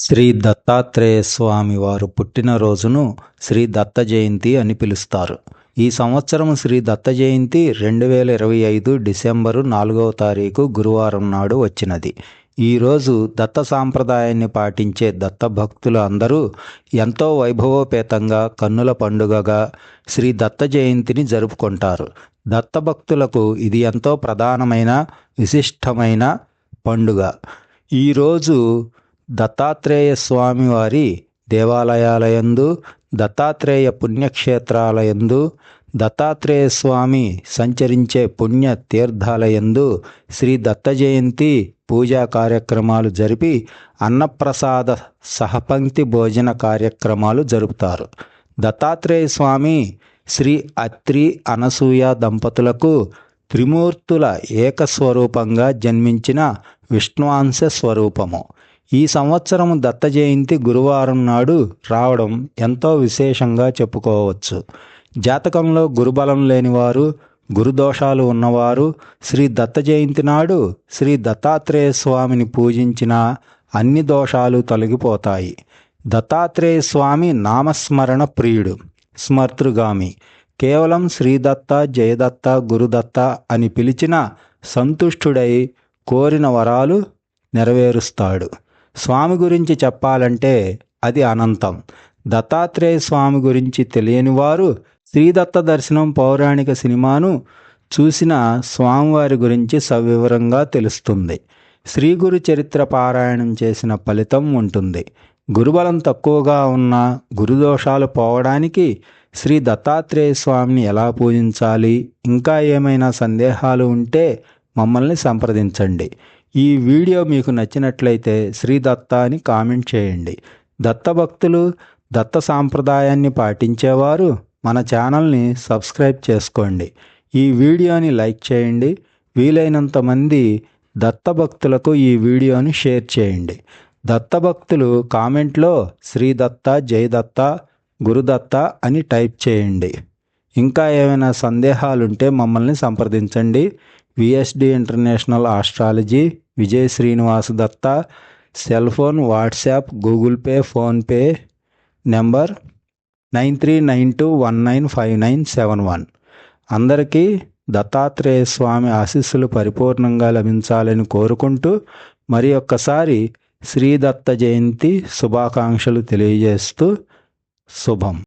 శ్రీ దత్తాత్రేయ స్వామి వారు పుట్టినరోజును శ్రీ దత్త జయంతి అని పిలుస్తారు. ఈ సంవత్సరం శ్రీ దత్త జయంతి 2025 డిసెంబరు 4వ తారీఖు గురువారం నాడు వచ్చినది. ఈరోజు దత్త సాంప్రదాయాన్ని పాటించే దత్త భక్తులు అందరూ ఎంతో వైభవోపేతంగా కన్నుల పండుగగా శ్రీ దత్త జయంతిని జరుపుకుంటారు. దత్త భక్తులకు ఇది ఎంతో ప్రధానమైన విశిష్టమైన పండుగ. ఈరోజు దత్తాత్రేయ స్వామి వారి దేవాలయాలయందు, దత్తాత్రేయ పుణ్యక్షేత్రాలయందు, దత్తాత్రేయ స్వామి సంచరించే పుణ్య తీర్థాలయందు శ్రీ దత్త జయంతి పూజా కార్యక్రమాలు జరిపి అన్నప్రసాద సహపంక్తి భోజన కార్యక్రమాలు జరుపుతారు. దత్తాత్రేయ స్వామి శ్రీ అత్రి అనసూయ దంపతులకు త్రిమూర్తుల ఏకస్వరూపంగా జన్మించిన విష్ణువాంశ స్వరూపము. ఈ సంవత్సరం దత్త జయంతి గురువారం నాడు రావడం ఎంతో విశేషంగా చెప్పుకోవచ్చు. జాతకంలో గురుబలం లేనివారు, గురుదోషాలు ఉన్నవారు శ్రీ దత్త జయంతి నాడు శ్రీ దత్తాత్రేయ స్వామిని పూజించిన అన్ని దోషాలు తొలగిపోతాయి. దత్తాత్రేయ స్వామి నామస్మరణ ప్రియుడు, స్మర్తృగామి. కేవలం శ్రీదత్త, జయదత్త, గురుదత్త అని పిలిచిన సంతుష్టుడై కోరిన వరాలు నెరవేరుస్తాడు. స్వామి గురించి చెప్పాలంటే అది అనంతం. దత్తాత్రేయ స్వామి గురించి తెలియని వారు శ్రీదత్త దర్శనం పౌరాణిక సినిమాను చూసిన స్వామివారి గురించి సవివరంగా తెలుస్తుంది. శ్రీ గురు చరిత్ర పారాయణం చేసిన ఫలితం ఉంటుంది. గురుబలం తక్కువగా ఉన్న, గురుదోషాలు పోవడానికి శ్రీ దత్తాత్రేయ స్వామిని ఎలా పూజించాలి, ఇంకా ఏమైనా సందేహాలు ఉంటే మమ్మల్ని సంప్రదించండి. ఈ వీడియో మీకు నచ్చినట్లయితే శ్రీ దత్త అని కామెంట్ చేయండి. దత్త భక్తులు, దత్త సాంప్రదాయాన్ని పాటించేవారు మన ఛానల్ని సబ్స్క్రైబ్ చేసుకోండి. ఈ వీడియోని లైక్ చేయండి. వీలైనంత మంది దత్త భక్తులకు ఈ వీడియోని షేర్ చేయండి. దత్త భక్తులు కామెంట్లో శ్రీదత్త, జయదత్త, గురుదత్త అని టైప్ చేయండి. ఇంకా ఏమైనా సందేహాలుంటే మమ్మల్ని సంప్రదించండి. VSD international astrology, Vijay Srinivas దత్త. Cell phone, WhatsApp, Google pay, PhonePe number 9392195971. అందరికీ దత్తాత్రేయ స్వామి ఆశీస్సులు పరిపూర్ణంగా లభించాలని కోరుకుంటూ మరి ఒక్కసారి శ్రీ దత్త జయంతి శుభాకాంక్షలు తెలియజేస్తూ శుభం.